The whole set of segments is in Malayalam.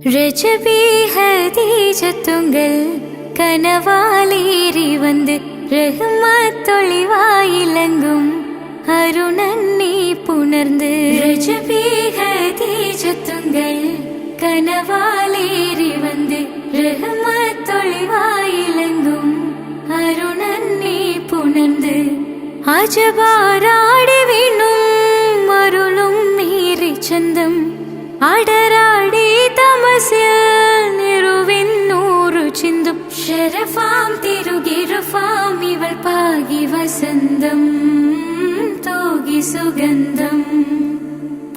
രജബി ഹദീജത്തുങ്കൽ കനവാലേറി വന്ന് റഹ്മത്തൊളിവായിലങ്കും അരുണന്നെ പുണർന്ന്. രജബി ഹദീജത്തുങ്കൽ കനവാലേറി വന്ന് റഹ്മത്തൊളിവായിലങ്കും അരുണന്നെ പുണർന്ന്. അജബാരാടി വീണും അരുളും മീറി ചന്തം അടരാടി തമസിൽ നിറുവിന്നൂറു ചിന്തും. ശരഫാം തിരുകിരുഫാം ഇവൾ പാകി വസന്തം തൂകി സുഗന്ധം.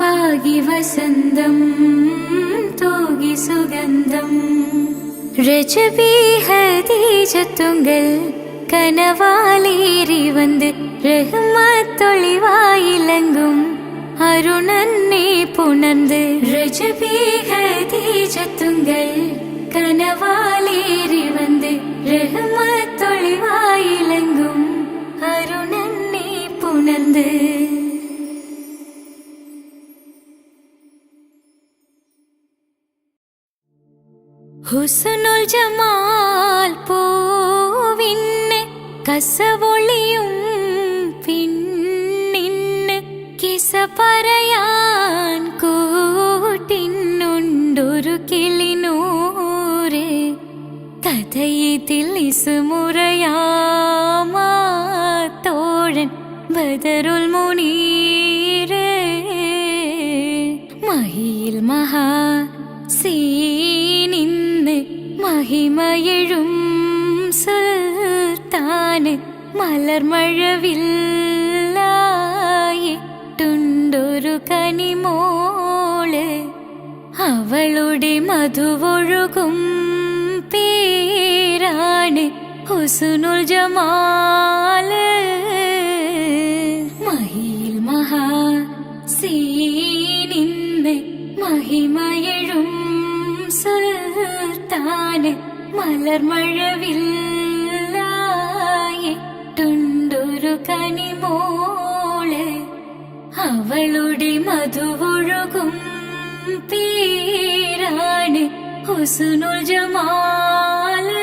പാകി വസന്തം തൂകി സുഗന്ധം. രജബി ഹദീജത്തുങ്കൽ കനവാലേറി വന്ന് റഹ്മത്തൊളിവായിലങ്കും അരുണന്നെ പുണർന്ന്. രജബി ഹദീജത്തുങ്കൽ കനവാലേറി വന്ന് റഹ്മത്തൊളിവായിലങ്കും അരുണന്നെ പുണർന്ന്. ഹുസ്നുൽ ജമാൽ പൂവിന് കസവൊളിയും പിന്നിന് കിസ പറയാൻ കൂട്ടിനുണ്ടൊരു കിളിനൂറ്. കഥയിതിൽ ഇസുമുറയാമാത്തോഴൻ ബദറുൽ മുനീറ്. മഹിയിൽ മഹാ സീനിന്ന് മഹിമയെഴും സുൽത്താന് മലർമഴവില്ലായിട്ടുണ്ടൊരു കനിമോള്. അവളുടെ മധുവൊഴുകും പേരാണ് ഹുസ്നുൽ ജമാല്. മഹിയിൽ മഹാ സീനിന്ന് മഹിമയെഴും സുൽത്താന് മലർമഴവില്ലായിട്ടുണ്ടൊരു കനിമോള്. അവളുടെ മധുവൊഴുകും പേരാണ് ഹുസ്നുൽ ജമാല്.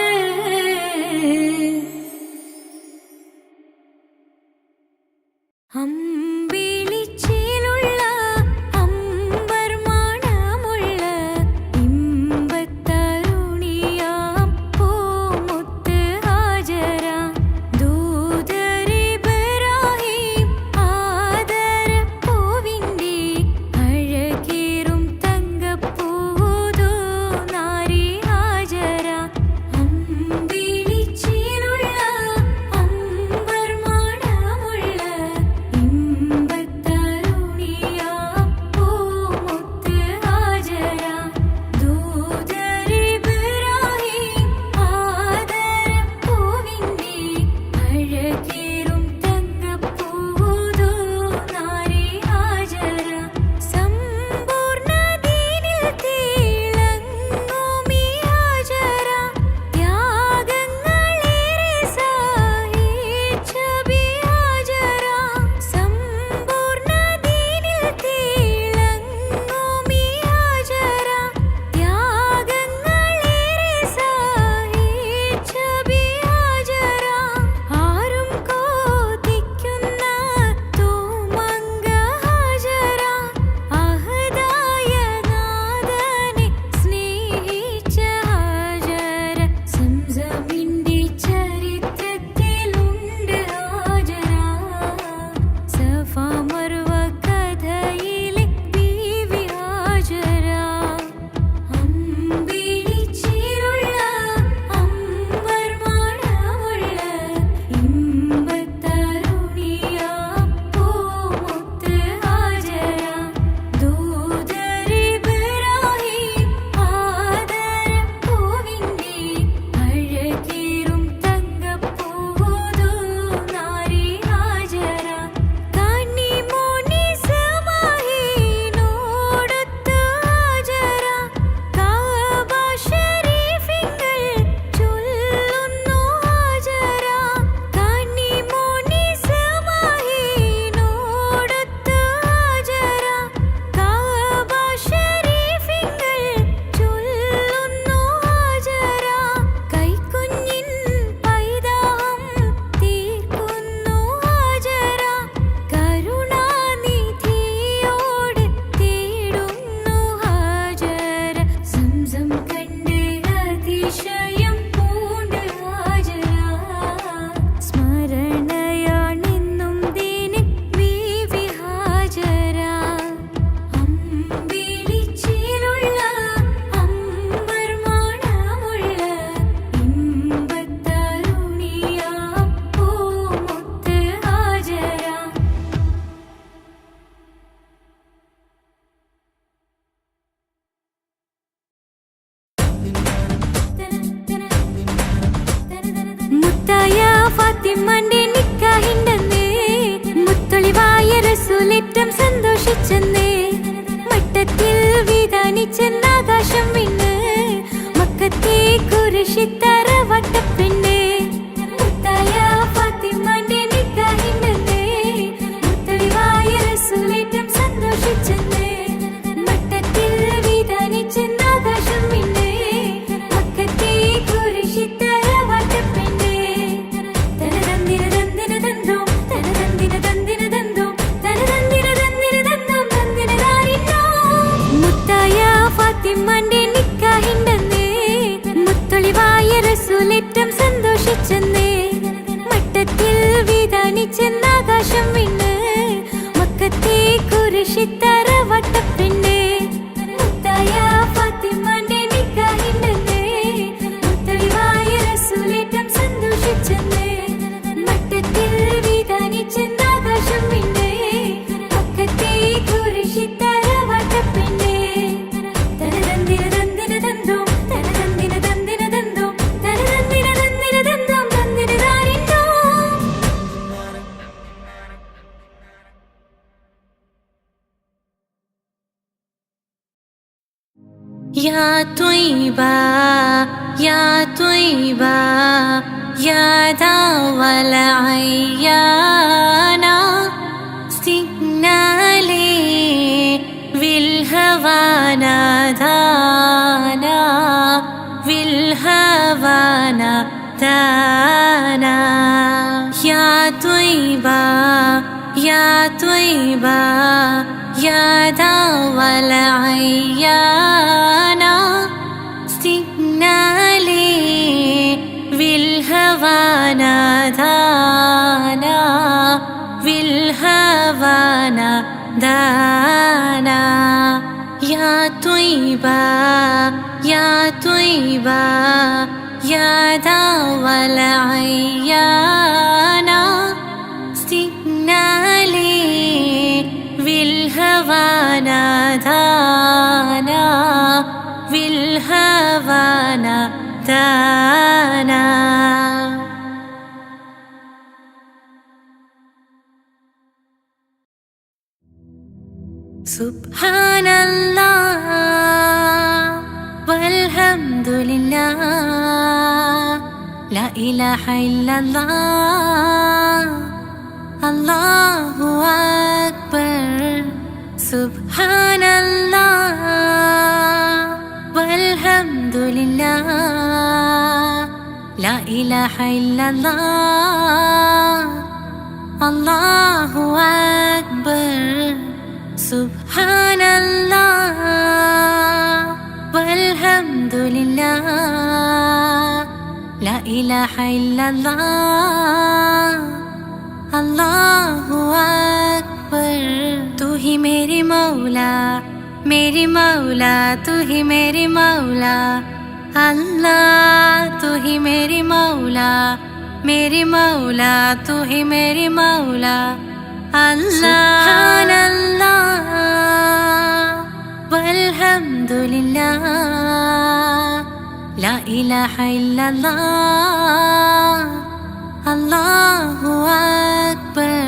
ഫാത്തിമാന്റെ നിക്കാഹിണ്ടെന്ന് മുത്തൊളിവായ റസൂലേറ്റം സന്തോഷിച്ചെന്ന് മട്ടത്തിൽ വിധാനിച്ചെന്നാകാശം വിണ്ണ് മക്കത്തെ കുരിശിത്തറ വട്ടപ്പെണ്ണ് മുത്തായ ഫാത്തിമാന്റെ നിക്കാഹിണ്ടെന്ന് മുത്തൊളിവായ റസൂലേറ്റം സന്തോഷിച്ചെന്ന് മട്ടത്തിൽ വിധാനിച്ചെന്നാകാശം വിണ്ണ് മക്കത്തെ കുരിശിത്തറ വട്ടപ്പെണ്ണ് തനതന്തിര തന്തിര തന്തോ തനതന്തിര തന്തിര തന്തോ തനതന്തിര തന്തിര തന്തോ തന്തിര താരിന്നോ മുത്തായ ഫാത്തിമാന്റെ നിക്കാഹിണ്ടെന്ന് മുത്തൊളിവായ റസൂലേറ്റം സന്തോഷിച്ചെന്ന് മട്ടത്തിൽ വിധാനിച്ചെന്നാകാശം വിണ്ണ് മക്കത്തെ കുരിശിത്തറ വട്ടപ്പെണ്ണ് മുത്തായ ഫാത്തിമാന്റെ നിക്കാഹിണ്ടെന്ന് മുത്തൊളിവായ റസൂലേറ്റം സന്തോഷിച്ചെന്ന് മട്ടത്തിൽ വിധാനിച്ചെന്നാകാശം വിണ്ണ് മക്കത്തെ കുരിശിത്തറ വട്ടപ്പെണ്ണ് തനതന്തിര തന്തിര തന്തോ തനതന്തിര തന്തിര തന്തോ തനതന്തിര തന്തിര തന്തോ തന്തിര താരിന്നോ يا طيبة يا طيبة يا دوا العيانا سقنا لي بالهوى نادانا بالهوى نادانا يا طيبة يا طيبة يا دوا العيانا سقنا لي بالهوى نادانا بالهوى نادانا يا طيبة يا طيبة يا دوا العيانا سقنا لي بالهوى نادانا بالهوى نادانا سبحان الله والحمد لله لا إله إلا الله الله أكبر سبحان الله والحمد لله لا إله إلا الله الله أكبر سبحان الله والحمد لله لا إله إلا الله الله أكبر तू ही मेरी मौला तू ही मेरी मौला अल्लाह तू ही मेरी मौला तू ही मेरी मौला अल्लाह सुब्हान अल्लाह वल्हम्दु लिल्लाह ला इलाहा इल्लल्लाह अल्लाहु अकबर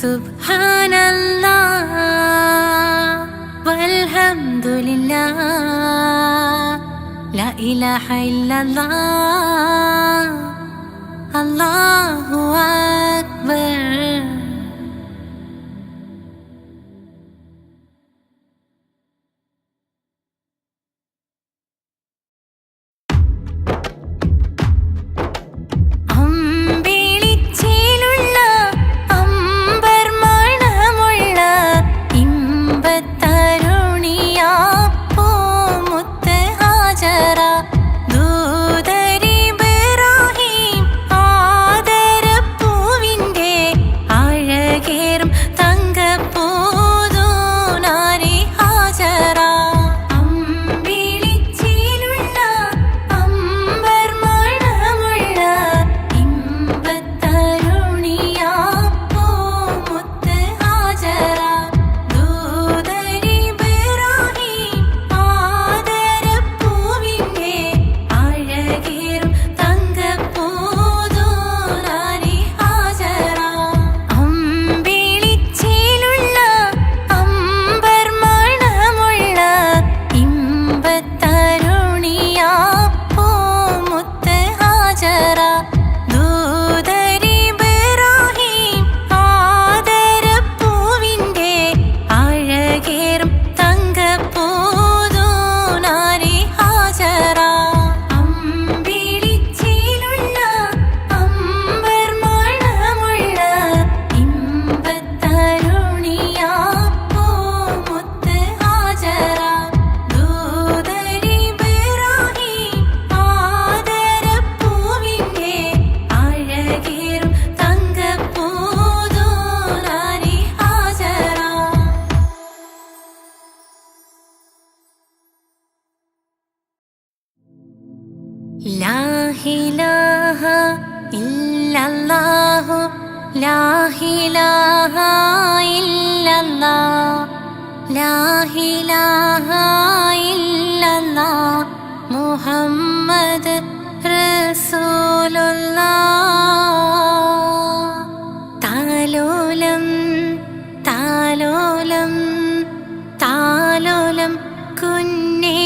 सुब्हान अल्लाह वल्हम्दु लिल्लाह ला इलाहा इल्लल्लाह अल्लाहु अकबर ഇമ്പത്തരുണിയാ പൂമുത്ത് ഹാജറ ദൂതരിബ്രാഹീം ആദരപ്പൂവിൻ്റെ അഴകേറും തങ്കപ്പൂതൂനാരി ഹാജറ അമ്പിളിച്ചിലുള്ള അമ്പർ മണമുള്ള ഇമ്പത്തരുണിയാ പൂമുത്ത് ഹാജറ ദൂതരിബ്രാഹീം ആദരപ്പൂവിൻ്റെ അഴകേറും തങ്കപ്പൂതൂനാരി ഹാജറ ലാ ഇലാഹ ഇല്ലല്ലാഹു ലാ ഇലാഹ ഇല്ലല്ലാഹ് ലാ ഇലാഹ ഇല്ലല്ലാഹ് മുഹമ്മദ് റസൂലുള്ളാഹ് താലോലം താലോലം താലോലം കുഞ്ഞേ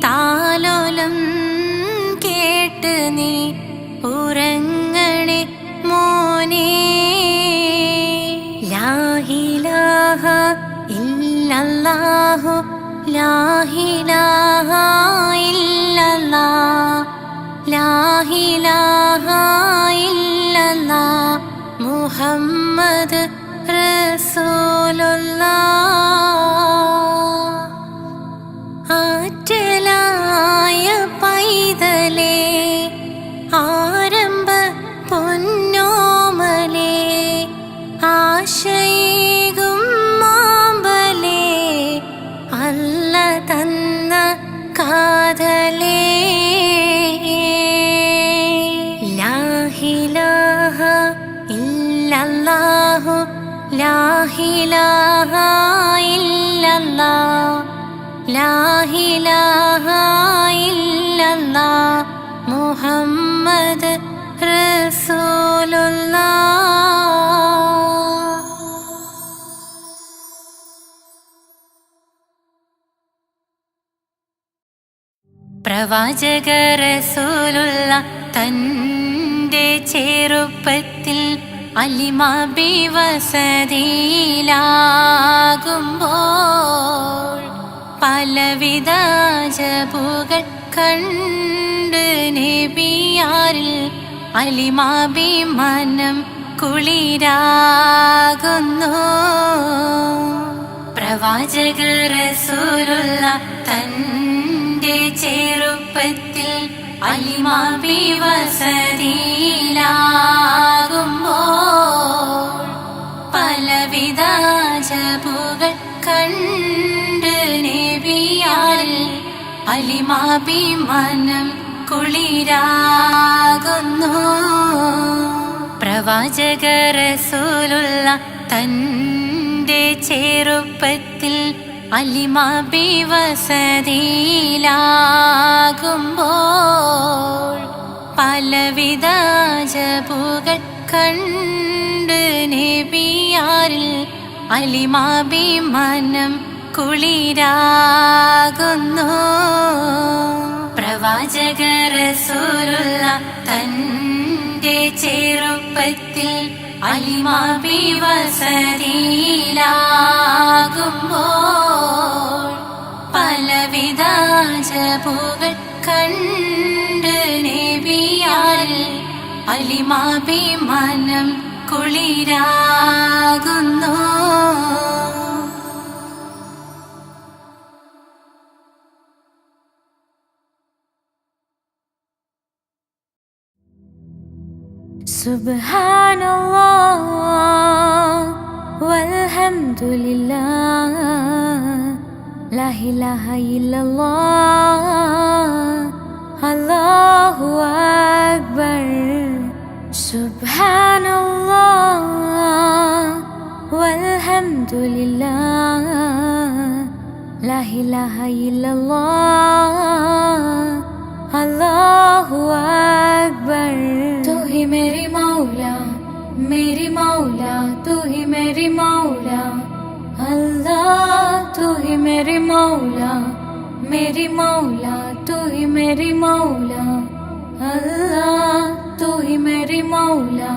താലോലം കേട്ട് നീ ഉറങ്ങണേ മോനെ ലാ ഇലാഹ ഇല്ലല്ലാഹു ലാ ഇലാഹ ഇല്ലല്ലാഹ് ലാ ഇലാഹ ഇല്ലല്ലാഹ് മുഹമ്മദ് റസൂലുള്ളാഹ് ആറ്റലായ പൈതലേ ആരംഭ പൊന്നോമലേ ആശയേകും മാമ്പലേ അല്ല തന്ന കാതലേ ലാ ഇലാഹ ഇല്ലല്ലാഹു ലാ ഇലാഹ ഇല്ലല്ലാഹ് ലാ ഇലാഹ ഇല്ലല്ലാഹ് മുഹമ്മദ് റസൂലുള്ളാഹ് പ്രവാചക റസൂലുള്ള തൻ്റെ ചെറുപ്പത്തിൽ അലിമാബി വസതിയിലാകുമ്പോൾ പലവിധ ജബുകൾ കണ്ട് നബിയാരിൽ അലിമാബി മനം കുളിരാകുന്നു പ്രവാചക റസൂലുള്ള തൻ്റെ ചെറുപ്പത്തിൽ അലിമാബി വസതിയിലാകുമ്പോൾ പലവിധ ജബുകൾ കണ്ട് നബിയാരിൽ അലിമാബി മനം കുളിരാകുന്നു പ്രവാചക റസൂലുള്ള തൻ്റെ ചെറുപ്പത്തിൽ അലിമാബി വസതിയിലാകുമ്പോൾ പലവിധ ജബുകൾ കണ്ട് നബിയാരിൽ അലിമാബി മനം കുളിരാകുന്നു പ്രവാചക റസൂലുള്ള തൻ്റെ ചെറുപ്പത്തിൽ അലിമാബി വസതിയിലാകുമ്പോൾ പലവിധ ജബുകൾ കണ്ട് നബിയാരിൽ അലിമാബി മനം കുളിരാകുന്നു സുബ്ഹാനല്ലാഹ് വൽഹംദുലില്ലാഹ് ലാ ഇലാഹ ഇല്ലല്ലാഹ് അല്ലാഹു അക്ബർ സുബ്ഹാനല്ലാഹ് വൽഹംദുലില്ലാഹ് ലാ ഇലാഹ ഇല്ലല്ലാഹ് अल्लाहु अकबर। तू ही मेरी मौला तू ही मेरी मौला अल्लाह तू ही मेरे मौला, मेरी मौला तू ही मेरी मौला। अल्लाह तू ही मेरी मौला,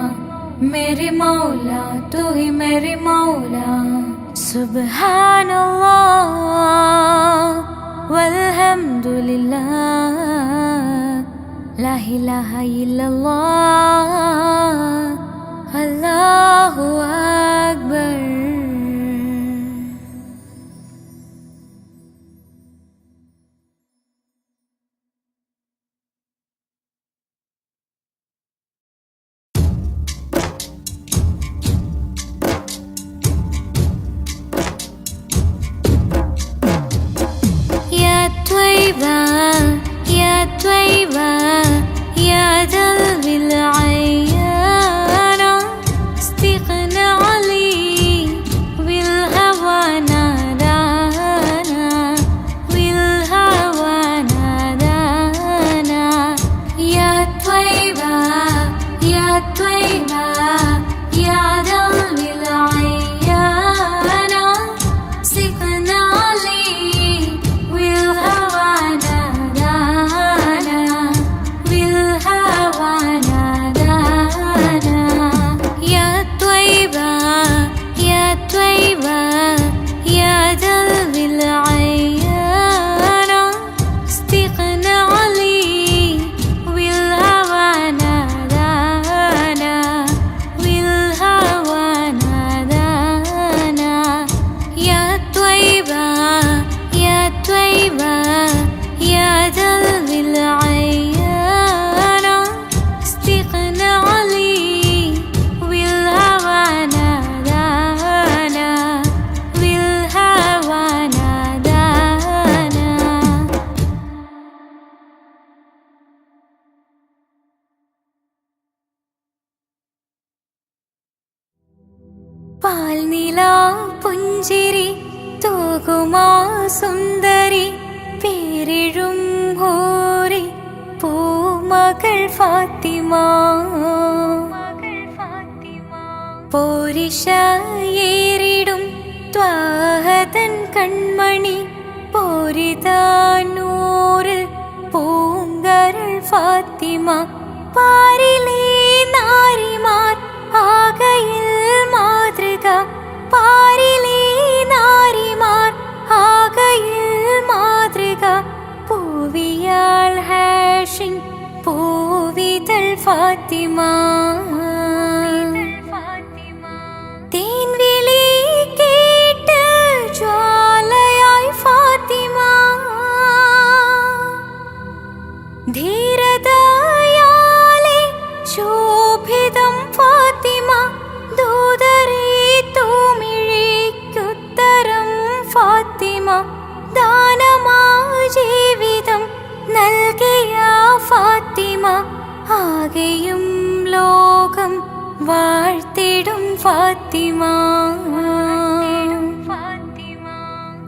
मेरी मौला तू ही मेरी मौला। सुब्हानल्लाह वल्हम्दुलिल्लाह, ला इलाहा इल्लल्लाह, अल्लाहु अकबर। يا طيبة يا ذا العيان، استغنى علي بالهوى نادانا، بالهوى نادانا. يا طيبة يا طيبة يا ذا العيان، استغنى علي بالهوى نادانا، بالهوى نادانا. يا طيبة يا طيبة يا ذا العيان، استغنى علي بالهوى نادانا، بالهوى نادانا. يا طيبة يا طيبة يا ذا العيان، استغنى علي بالهوى نادانا، بالهوى نادانا. പാൽനിലാ പുഞ്ചിരി തൂകുമാ സുന്ദരി, പേരിഴും ഹൂറി പൂമകൾ ഫാത്തിമ. പോരിശയേറിടും ത്വാഹതൻ കൺമണി, പോരിതാനൂറ് പൂങ്കരൾ ഫാത്തിമ. പാരിലേ നാരിമാർ ആകയിൽ മാതൃക, പാരിലേ നാരിമാർ ആകയിൽ മാതൃക. പൂവിയാൾ ഹാഷിൻ പൂവിതൾ ഫാത്തിമ, തേൻവിളി കേട്ട് ജ്വാലയായി ഫാത്തിമ. ധീരതയാലെ ശോഭിതം ഫാത്തിമ, ദൂതരെ തൂമിഴിക്കുത്തരം ഫാത്തിമ. ദാനമാ ജീവിതം നൽകിയ ഫാത്തിമ, ആകെയും ലോകം വാഴ്ത്തിടും ഫാത്തിമ.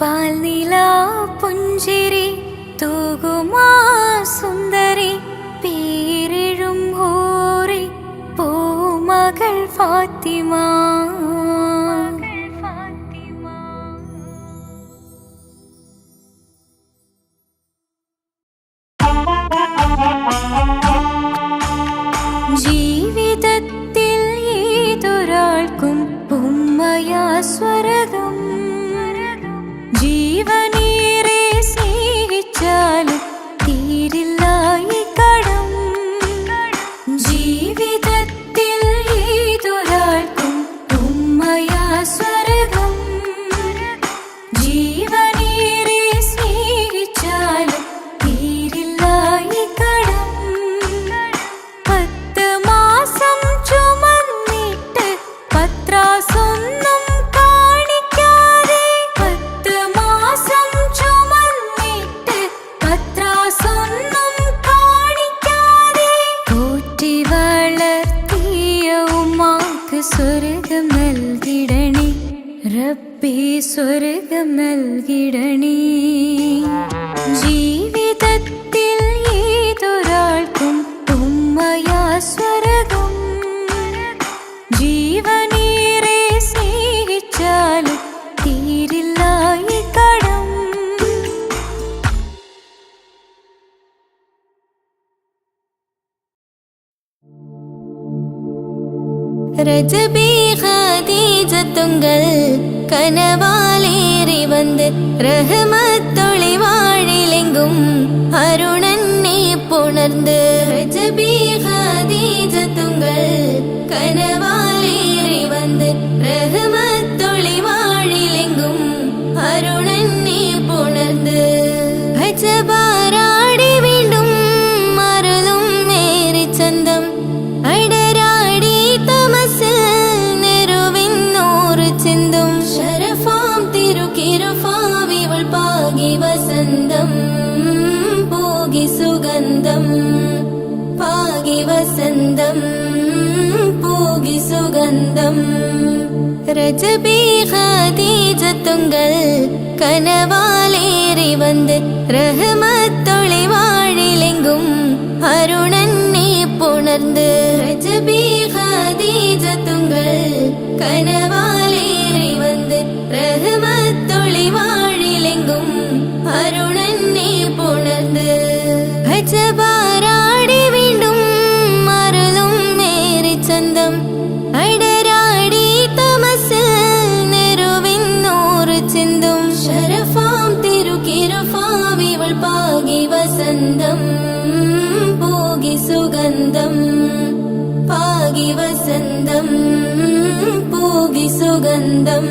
പാൽനിലാ പുഞ്ചിരി തൂകുമാ സുന്ദരി, പേരിഴും ഹൂറി പൂമകൾ ഫാത്തിമ. ജീവിതത്തിൽ ഏതൊരാൾക്കും ഉമ്മയാ സ്വർഗം, ജീവനേറെ സ്നേഹിച്ചാലും തീരില്ല ഈ കടം. ജീവിതത്തിൽ ഏതൊരാൾക്കും ഉമ്മയാ സ്വർഗം, ജീവനേറെ സ്നേഹിച്ചാലും തീരില്ല ഈ കടം. 10 മാസം ചുമന്നിട്ട് പത്രാസൊന്നും കാണിക്കാതെ, 10 മാസം ചുമന്നിട്ട് പത്രാസൊന്നും കാണിക്കാതെ, പോറ്റി വളർത്തിയ ഉമ്മാക്ക് സ്വർഗം നൽകിടണേ റബ്ബേ, സ്വർഗം നൽകിടണേ. ജീവിതത്തിൽ ഏതൊരാൾക്കും ഉമ്മയാ സ്വർഗം, ജീവനേറെ സ്നേഹിച്ചാലും തീ ரஜபி ஹதீஜத்துங்கள் கனவாலேறி வந்து ரஹமத்தொளி வாழிலெங்கும் அருணன்னே புணர்ந்து ரஜபி ஹதீஜத்துங்கள் கனவாலேறி வந்து ரஹமத்தொளி வாழிலெங்கும் அருணன்னே புணர்ந்து அஜபாராடி വീണ്ടും മറലും മേരി ചന്തം അടരാടി തമസിൽ നെരുവിന്നൂറ് ചിന്തും ശരഫാം തിരുക്കിരുഫാം ഇവൾ പാകി വസന്തം പോകി സുഗന്ധം പാകി വസന്തം പോകി സുഗന്ധം രജബി ഖദീജത്തുങ്കൾ കനവാലേറി വന്ന് റഹ്മത്തൊളി വാഴിലെങ്കും അരുണന്നെ പുണർന്ന് രജബി ഖദീജത്തുങ്കൾ കനവാലേറി വന്ന് റഹ്മത്തൊളി വാഴിലെങ്കും അരുണന്നെ പുണർന്ന് അജബാരാടി വീണ്ടും മറലും മേരി ചന്തം അടരാടി തമസിൽ നെരുവിന്നൂറ് ചിന്തും ശരഫാം തിരുക്കിരുഫാം ഇവൾ പാകി വസന്തം പോകി സുഗന്ധം പാകി വസന്തം പോകി സുഗന്ധം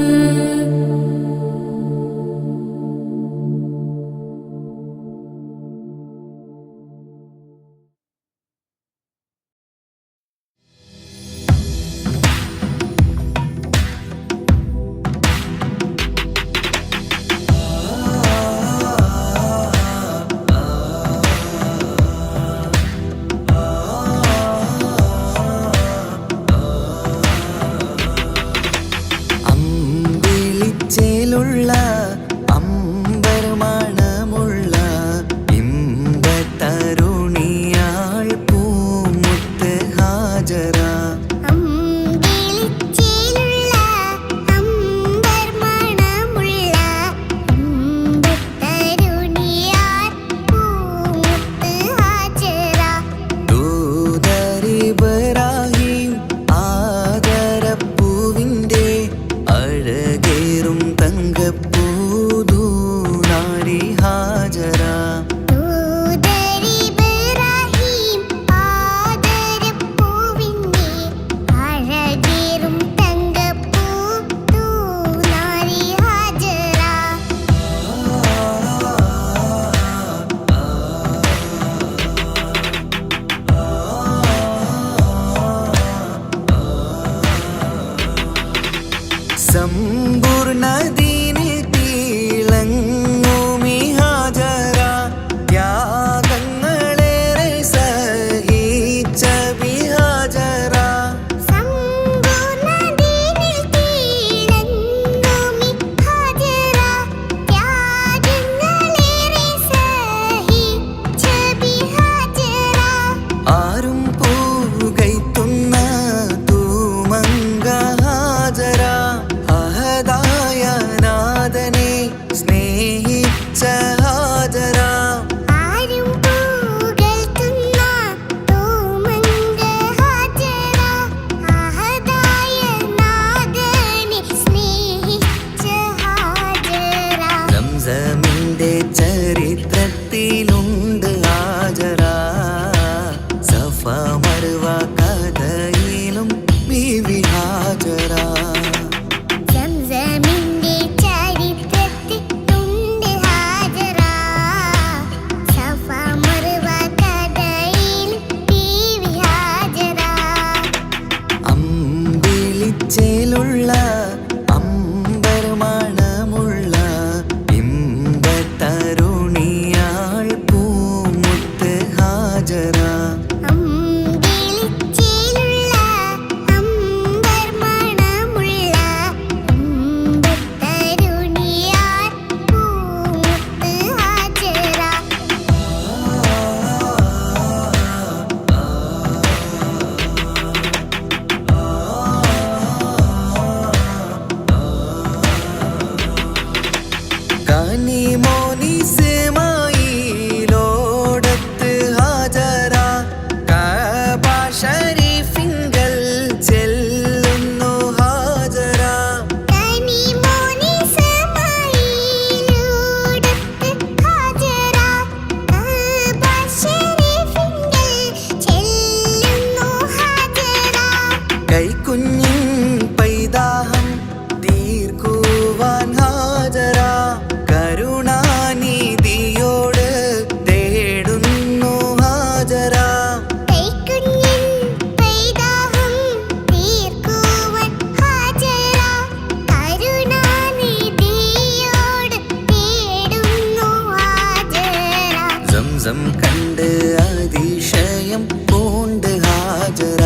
സംസം കണ്ട് അതിശയം പൂണ്ട് ഹാജറ.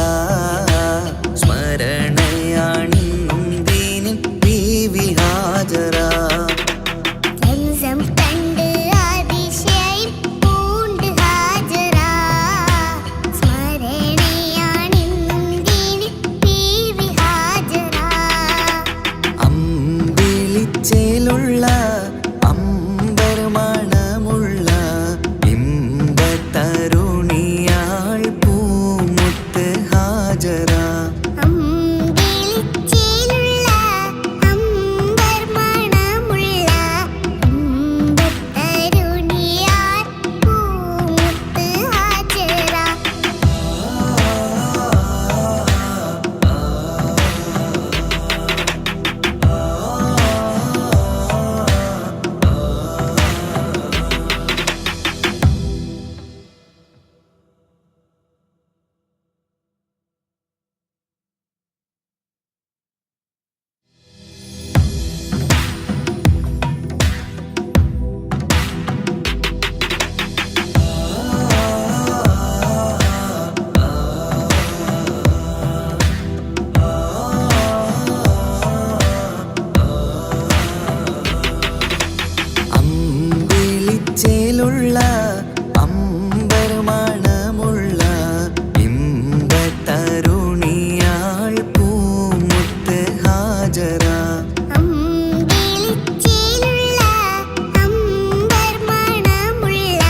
സ്മരണയാണിന്നും ദീനിൻ ബീവി ഹാജറ. അമ്പിളിച്ചേലുള്ള അമ്പർ മണമുള്ള ഇമ്പത്തരുണിയാൾ പൂമുത്ത് ഹാജറ. അമ്പിളിച്ചേലുള്ള അമ്പർ മണമുള്ള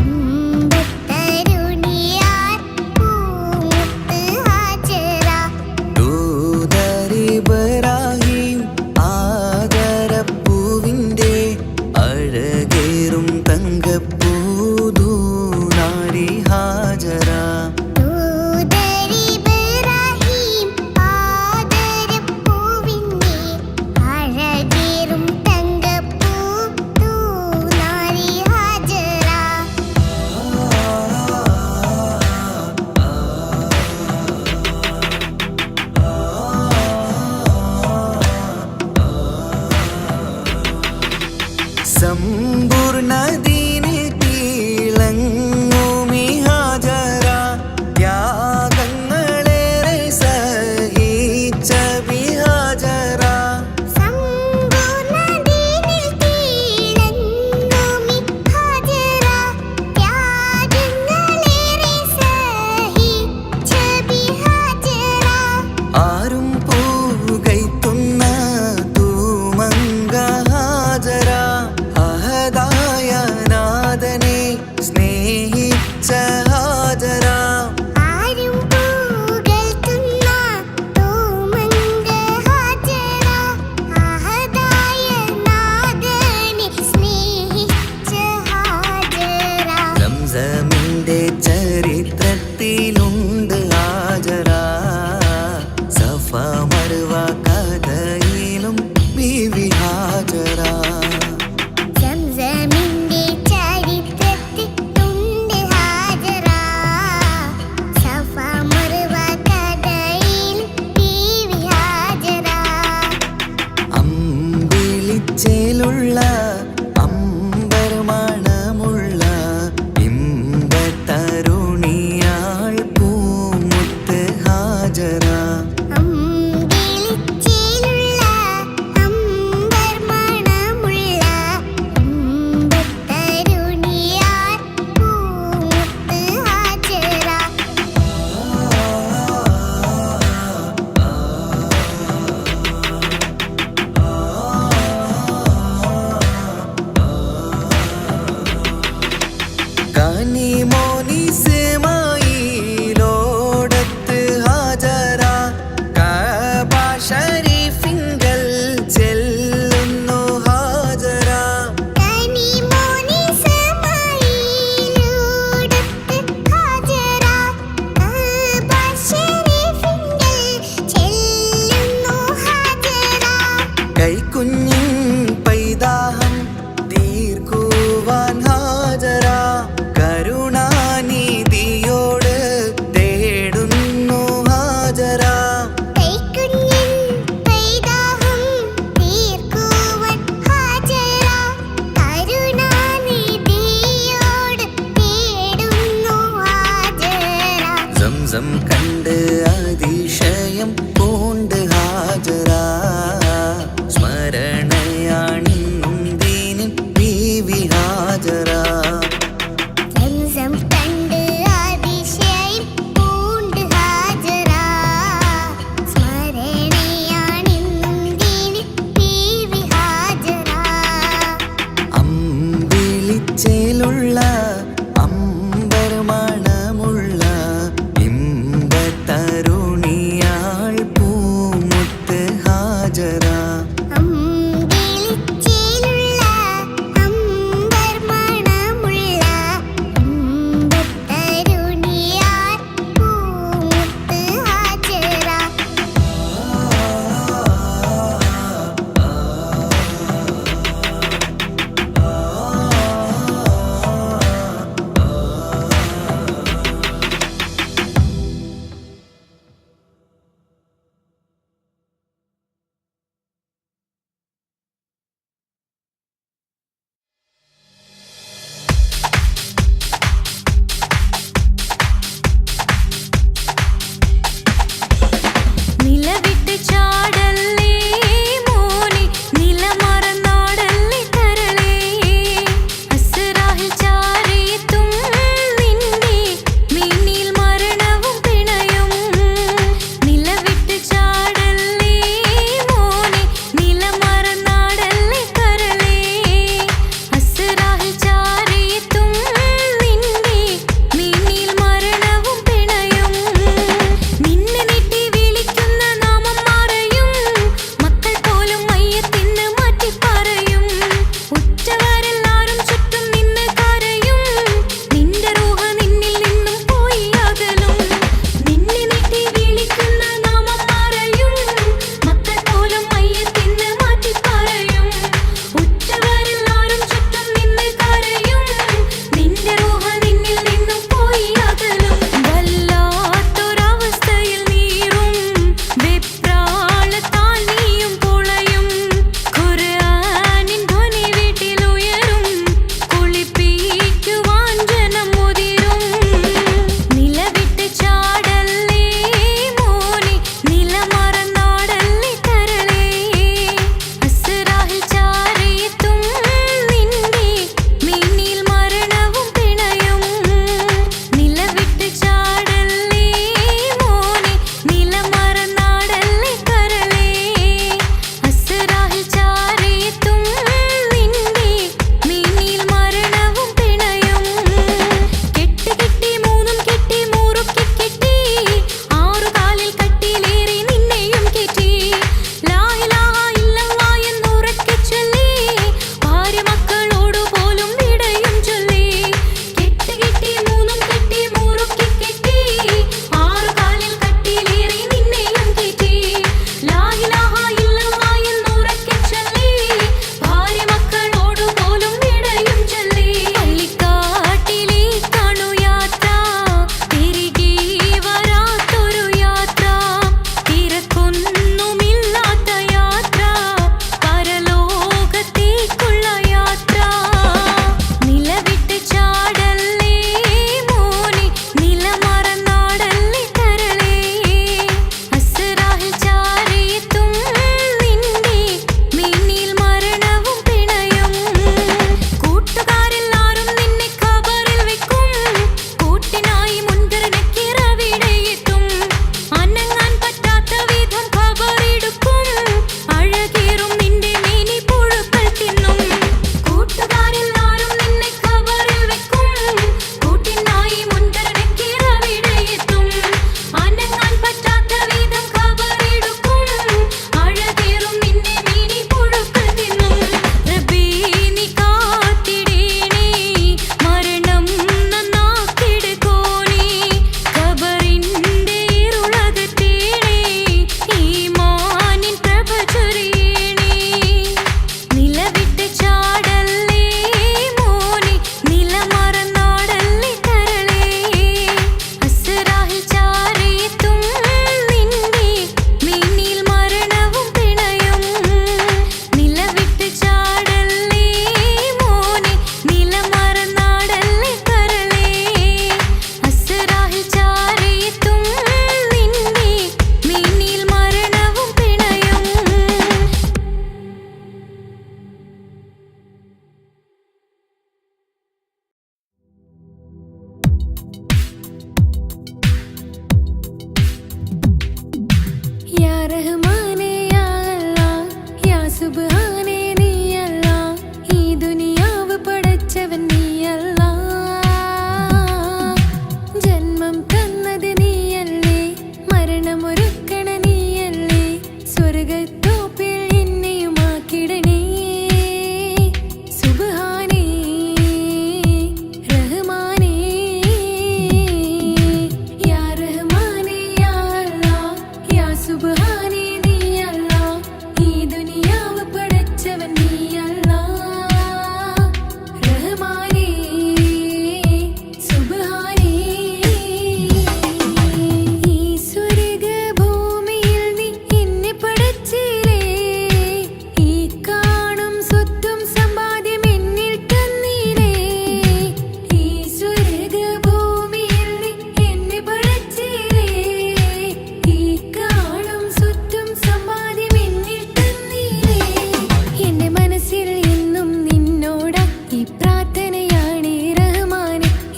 ഇമ്പത്തരുണിയാൾ പൂമുത്ത് ഹാജറ. ദൂതരിബ്രാഹിം ആദരപ്പൂവിൻ്റെ അഴകേറും തങ്കപ്പൂതൂനാരി ഹാജറ. സമ്പൂർണ്ണ ദീനിൽ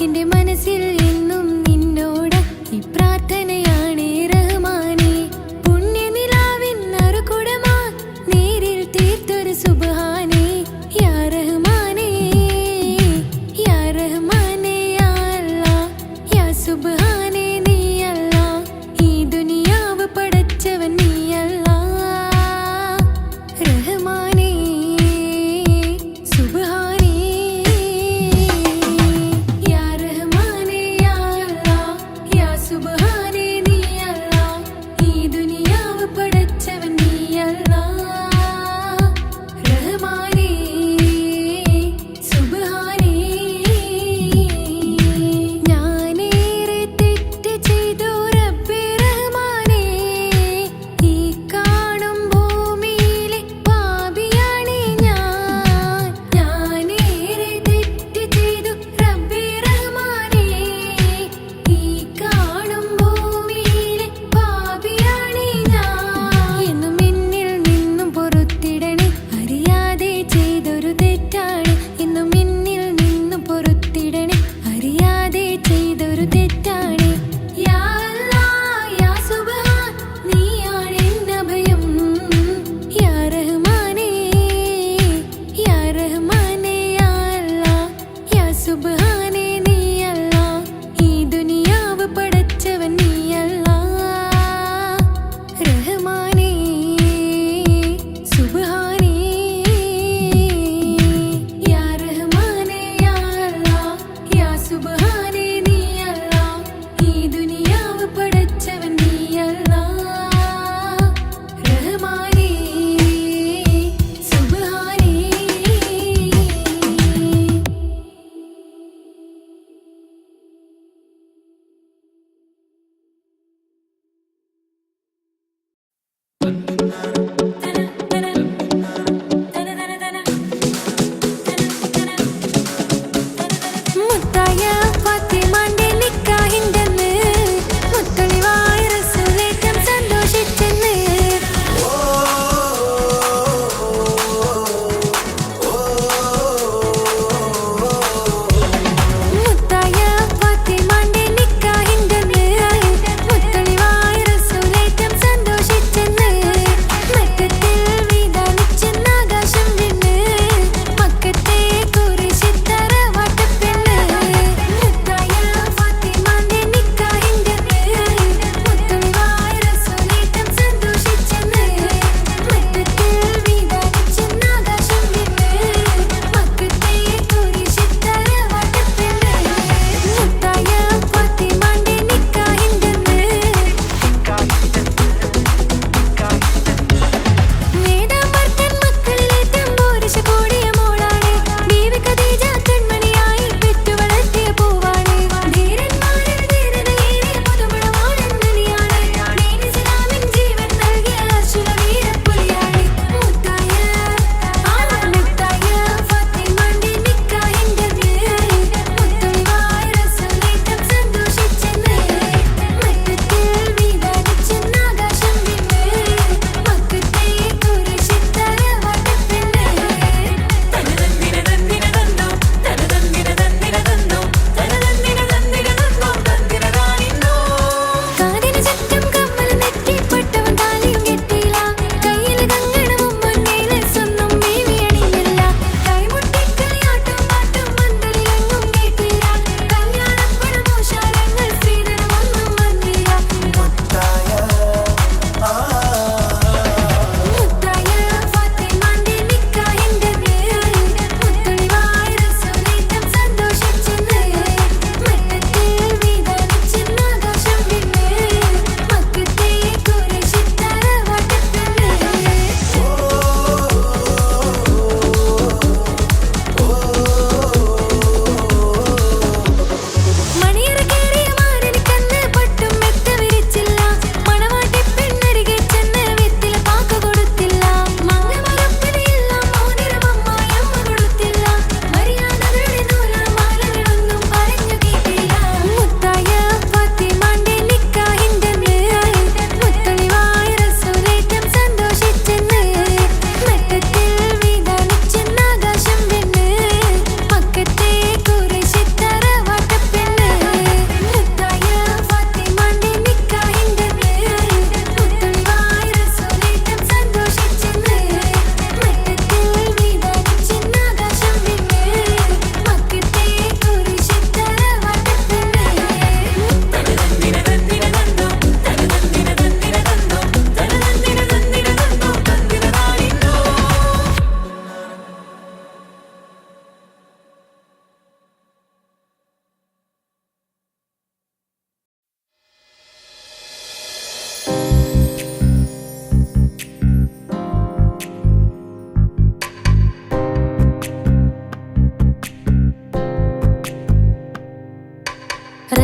എന്റെ മനസ്സിൽ എന്നും നിന്നോട് ഈ പ്രാർത്ഥനയാണ് റഹ്മാനേ. പുണ്യനിലാവിൻ നറുകുടമാ നേരിൽ തീർത്തൊരു സുബ്ഹാനേ. യാ റഹ്മാനേ യാ റഹ്മാനേ യാ അല്ലാഹ് യാ സുബ്ഹാനേ നീ അല്ലാഹ്. ഈ ദുനിയാവ് പടച്ചവൻ നീ അല്ലാഹ്. റഹ്മാനേ സുബ്ഹാനേ യാ റഹ്മാനേ യാ അല്ലാഹ് യാ സുബ്ഹാനേ നീ അല്ലാഹ്. ഈ ദുനിയാവ് പടച്ചവൻ നീ അല്ലാഹ്. റഹ്മാനേ സുബ്ഹാനേ. ഞാനേറെ തെറ്റ് ചെയ്തു റബ്ബേ റഹ്മാനേ. ഈ കാണും ഭൂമിയിലെ പാപിയാണേ ഞാൻ. ഞാനേറെ തെറ്റ് ചെയ്തു റബ്ബേ റഹ്മാനേ. ഈ കാണും ഭൂമിയിലെ പാപിയാണേ ഞാൻ. എന്നും എന്നിൽ നിന്നും പൊറുത്തിടണേ. അറിയാതെ ചെയ്തൊരു തെറ്റാണ്. എന്നും എന്നിൽ നിന്നും പൊറുത്തിടണേ. അറിയാതെ ചെയ്തൊരു തെറ്റാണ്. യാ അല്ലാഹ് യാ സുബ്ഹാൻ നീയാണ് എന്നഭയം. യാ റഹ്മാനേ യാ റഹ്മാനേ യാ അല്ലാഹ് യാ സുബ്ഹാനേ നീ അല്ലാഹ്. ഈ ദുനിയാവ് പടച്ചവൻ നീ അല്ലാഹ്. റഹ്മാനേ സുബ്ഹാനേ യാ റഹ്മാനേ യാ അല്ലാഹ് യാ സുബ്ഹാനേ നീ അല്ലാഹ്. ഈ ദുനിയാവ് പടച്ചവൻ നീ അല്ലാഹ്. റഹ്മാനേ സുബ്ഹാനേ.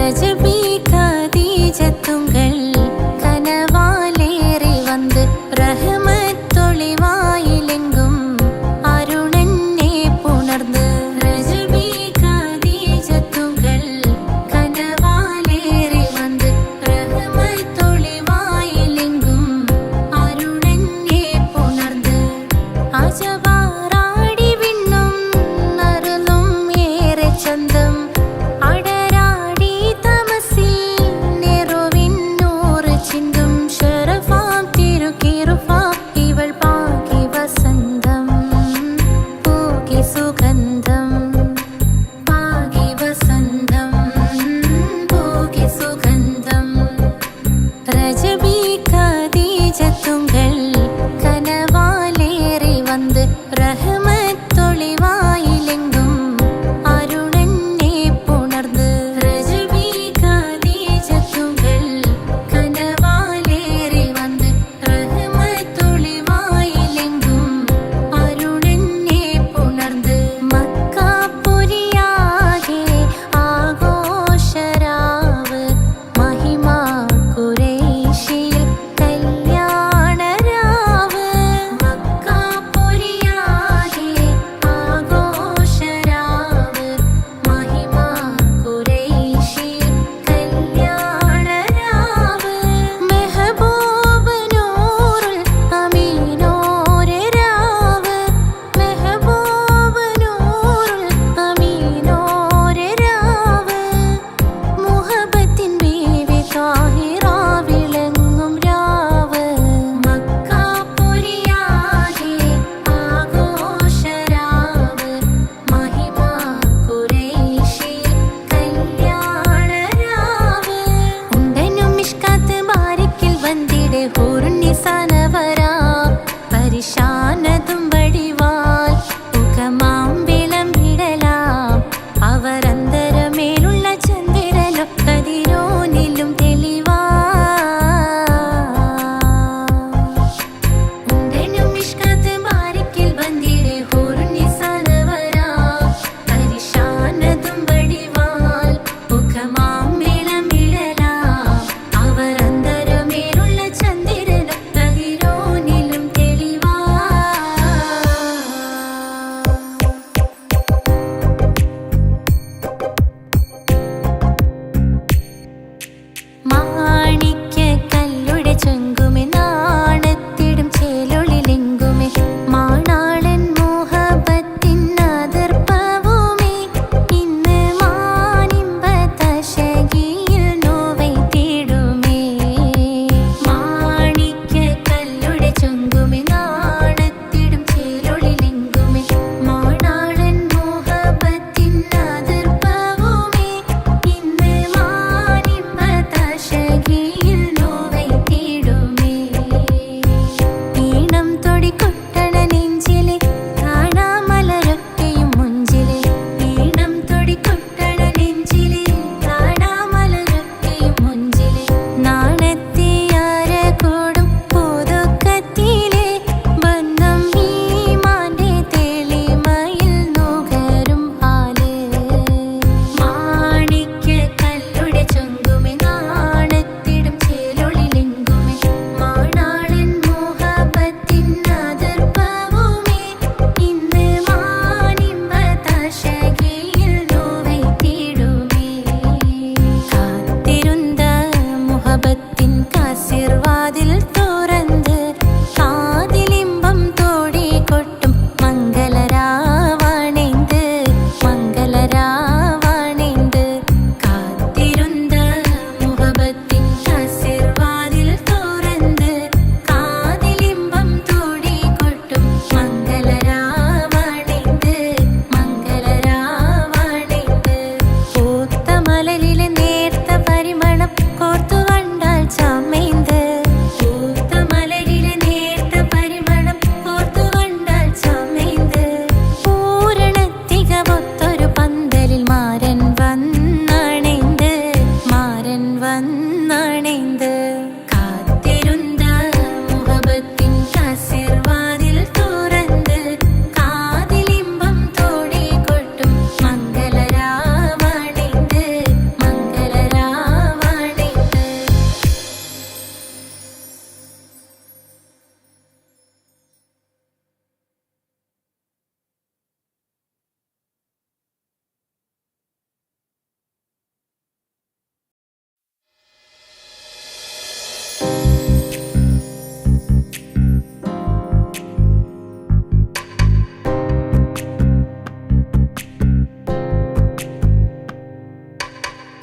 രജബി ഖദീജത്തുങ്കൾ കനവാലേറി വന്ന് റഹ്മത്തൊളിവായിലെങ്കും അരുണനെ പുണർന്ന് രജബി ഖദീജത്തുങ്കൾ കനവാലേറി വന്ന് റഹ്മത്തൊളിവായിലെങ്കും അരുണനെ പുണർന്ന് അജവാറാടി വിണ്ണും നറുന്നും ഏറെ ചന്തം അടരാടി തമസി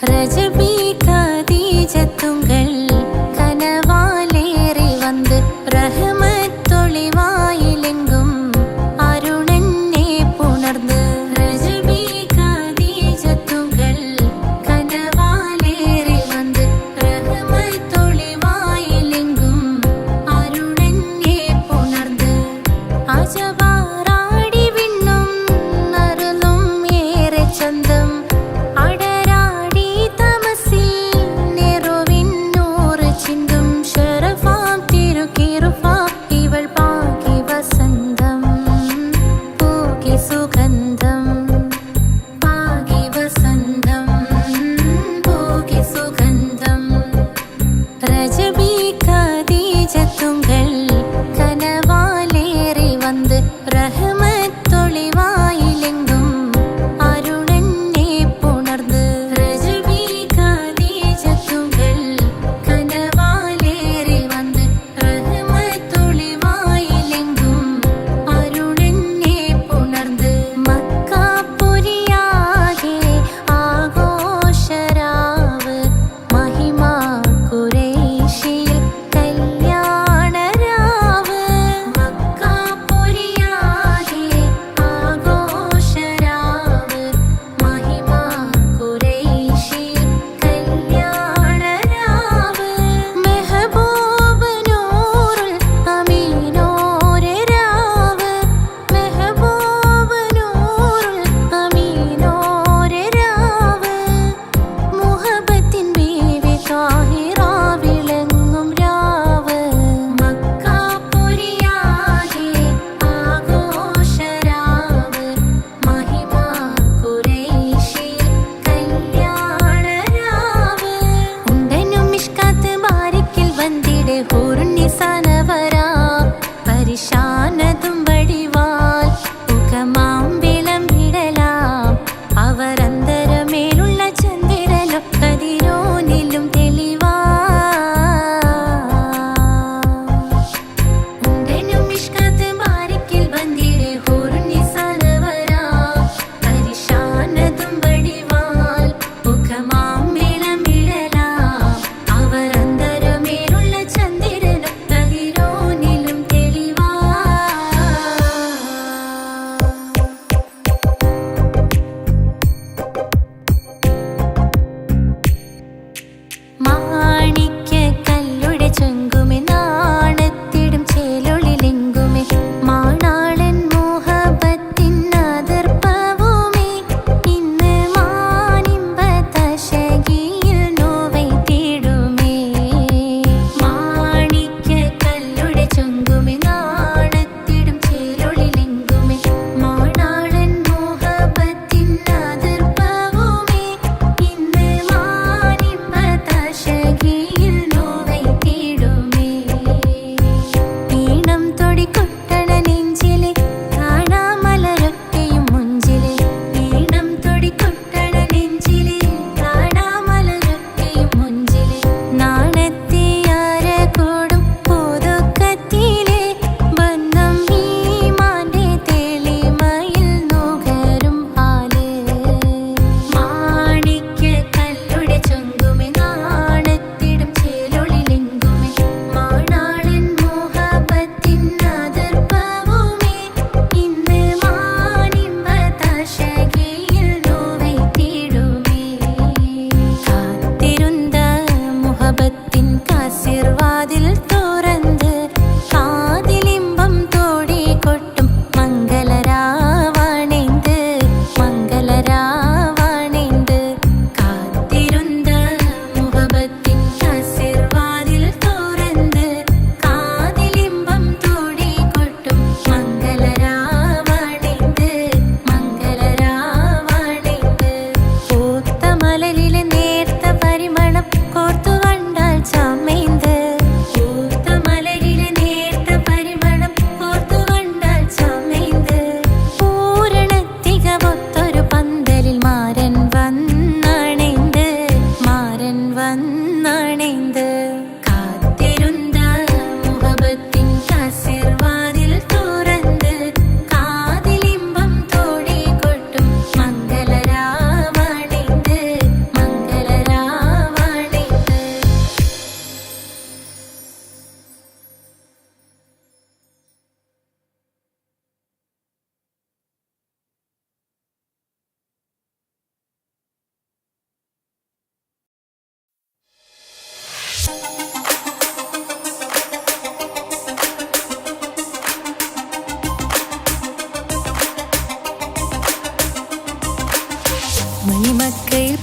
രജബി ഖദീജത്തുങ്കൾ കനവാലേറി വന്ന് റഹ്മത്തൊളിവായിലെങ്കും അരുണനെ പുണർന്ന് രജബി ഖദീജത്തുങ്കൾ കനവാലേറി വന്ന് റഹ്മത്തൊളിവായിലെങ്കും അരുണനെ പുണർന്ന് അജവാറാടി വിണ്ണും നറുന്നും ഏറെ ചന്തം അടരാടി തമസിൽ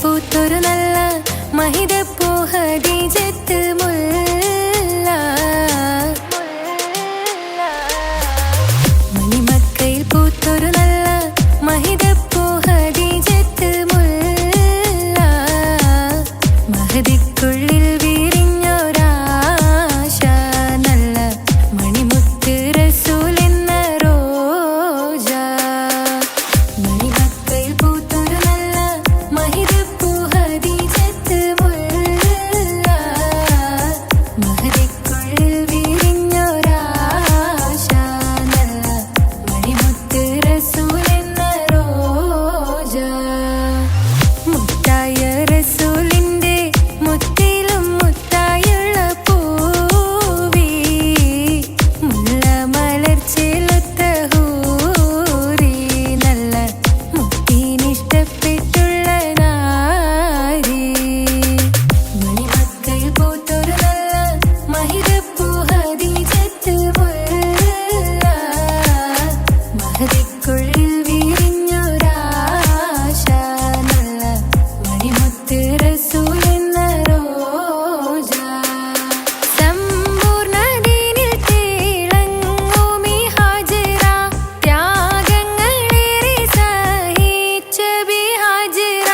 പൂത്തൊരു നല്ല മഹിതപ്പൂ ഖദീജത്ത് മുല്ല മണിമക്കയിൽ പൂത്തൊരു നല്ല മഹിതപ്പൂ ഖദീജത്ത് മുല്ല മഹദിക്കുള്ളിൽ വിരിഞ്ഞൊരാശ നല്ല മണിമുത്ത് റസൂൽ എന്ന റോജ മണിമക്കയിൽ പൂത്തൊരു നല്ല മഹിതപ്പൂ ഖദീജത്ത് മുല്ല മഹദിക്കുള്ളിൽ വിരിഞ്ഞൊരാശ നല്ല മണിമുത്ത് റസൂൽ എന്ന റോജ മുത്തായ റസൂലിന്റെ മുത്തിലും മുത്തായുള്ള പൂവി മുല്ല മലർച്ചേലൊത്ത ഹൂറി നല്ല മുത്തിനിഷ്ടപ്പെട്ടുള്ള നാരി മണിമക്കയിൽ പൂത്തൊരു നല്ല മഹിതപ്പൂ ഖദീജത്ത് മുല്ല മഹദിക്കുള്ളിൽ വിരിഞ്ഞൊരാശ നല്ല മണിമുത്ത് റസൂൽ എന്ന റോജ സമ്പൂർണ്ണ ദീനിൽ തിളങ്ങുമി ഹാജറ ത്യാഗങ്ങളേറെ സഹിച്ച ബിഹാജറ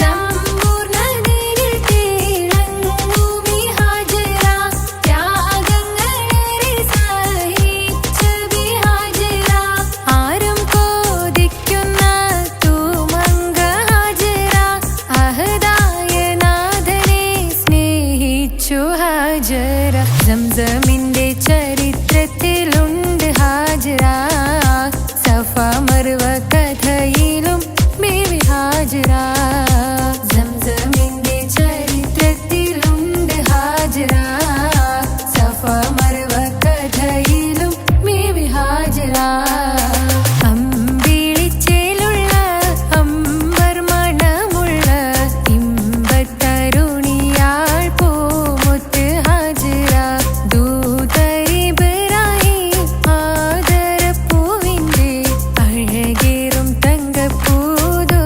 സമ്പൂർണ്ണ ദീനിൽ തിളങ്ങുമി ഹാജറ ത്യാഗങ്ങളേറെ സഹിച്ച ബിഹാജറ ആരും കോതിക്കുന്ന തൂമങ്ക ഹാജറ അഹദായ നാഥനെ സ്നേഹിച്ചു ഹാജറ സംസമിന്റെ ചരിത്രത്തിലുണ്ട് ഹാജറ സഫ മർവ കഥയിലും ബീവി ഹാജറ സംസമിന്റെ ചരിത്രത്തിലുണ്ട് ഹാജറ സഫ മർവ കഥയിലും ബീവി ഹാജറ അമ്പിളിച്ചേലുള്ള അമ്പർ മണമുള്ള ഇമ്പത്തരുണിയാൾ പൂമുത്ത് ഹാജറ ദൂതരിബ്രാഹിം ആദരപ്പൂവിന്റെ അഴകേറും തങ്കപ്പൂതോ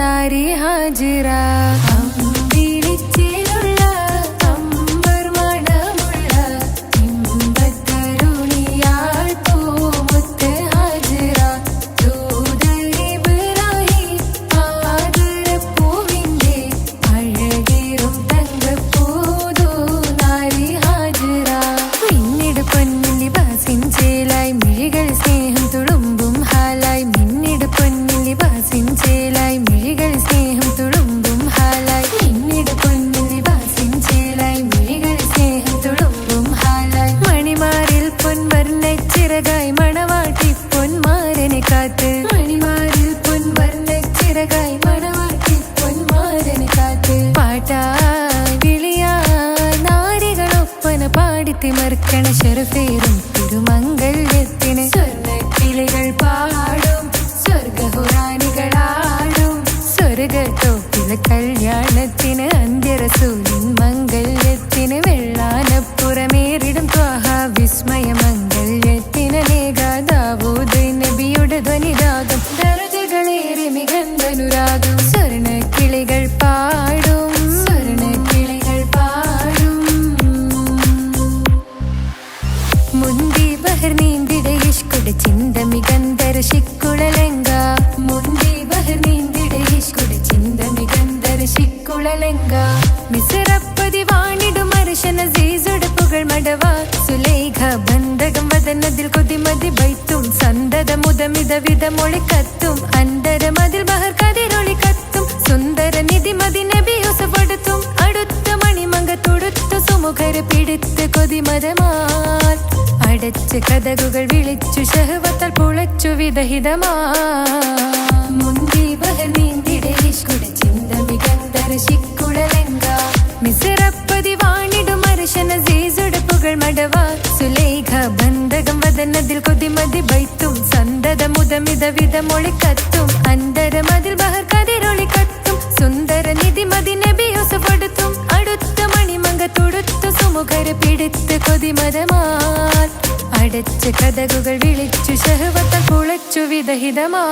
നാരി ഹാജറ അമ്പിളിച്ചേലുള്ള അമ്പർ മണമുള്ള ഇമ്പത്തരുണിയാൾ പൂമുത്ത് ഹാജറ ദൂതരിബ്രാഹിം ആദരപ്പൂവിന്റെ അഴകേറും തങ്കപ്പൂതോ നാരി ഹാജറ മിന്നിട് പൊന്നിൻ ലിബാസിൻ ചേലായി മിഴികൾ സ്നേഹം തുളുമ്പും ഹാലായി മിന്നിട് പൊന്നിൻ ലിബാസിൻ ചേലായി മിഴികൾ സ്നേഹം തുളുമ്പും ഹാലായി മിന്നിട് പൊന്നിൻ ലിബാസിൻ ചേലായി മിഴികൾ സ്നേഹം തുളുമ്പും ഹാലായി മണിമാറിൽ പൊൻവർണ്ണച്ചിറകായി മണവാട്ടി പൊന്മാരനെ കാത്ത് മണിമാറിൽ പൊൻവർണ്ണച്ചിറകായി മണവാട്ടി പൊന്മാരനെ കാത്ത് പാട്ടായി വിളിയായി നാരികളൊപ്പന പാടിത്തിമർക്കണ ശരഫേറും തിരുമംഗല്യത്തിന് സ്വർണ്ണക്കിളികൾ പാടും സ്വർഗഹുറാനികളാടും സ്വർഗത്തോപ്പില കല്യാണത്തിന് അന്ത്യറസൂലിൻ മംഗല്യത്തിന് വെള്ളാനപ്പുറമേറിടും ത്വാഹ വിസ്മയ മംഗല്യത്തിന് ദാവൂദ് നബിയുടെ ധ്വനിരാഗം ദരജകളേറെ മികന്തനുരാഗം സ്വർണ്ണക്കിളികൾ പാടും സ്വർണ്ണക്കിളികൾ പാടും മുന്തി ബഹർ നീന്തിട ഇഷ്കുട ചിന്ത മികന്തര ശിക്കുളലങ്ക മുന്തി ബഹർ നീന്തിട ഇഷ്കുട ചിന്ത മികന്തര ശിക്കുളലങ്ക മിസറപ്പതി വാണിടും അർശന സീസുടെ പുകൾ മടവ സുലേഖ ബന്ധകം വദനതിൽ കൊതിമതി ബൈത്തും സന്തത മുതമിത വിധ മൊളിക്കത്തും അന്തരമതിൽ ബഹർ കതിരൊളി കത്തും സുന്ദര നിധിമതി നബി യൂസഫെടുത്തും അടുത്ത മണിമങ്ക തൊടുത്തു സുമുഖര പിടിത്ത് കൊതിമതമാൽ അടച്ച് കഥകുകൾ വിളിച്ചു ശഹവത്താൽ പുളച്ചു വിദഹിതമാ മുന്തി ബഹർ നീന്തിട ഇഷ്കുട ചിന്ത മികന്തര ശിക്കുളലങ്ക മിസറപ്പതി വാണിടും അർശന സീസുടെ പുകൾ മടവ സുലേഖ ബന്ധകം വദനതിൽ കൊതിമതി ബൈത്തും സന്തത മുതമിത വിധ മൊളിക്കത്തും അന്തരമതിൽ ബഹർ കതിരൊളി കത്തും സുന്ദര നിധിമതി നബി യൂസഫെടുത്തും അടുത്ത മണിമങ്ക തൊടുത്തു സുമുഖര പിടിത്ത് കൊതിമതമാൽ അടച്ച് കഥകുകൾ വിളിച്ചു ശഹവത്താൽ പുളച്ചു വിദഹിതമാ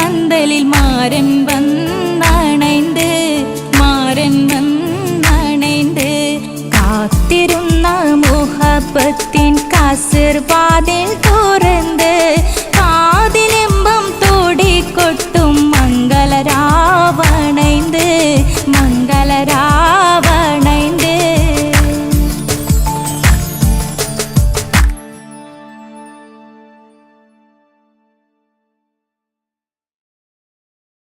പന്തലിൽ മാരൻ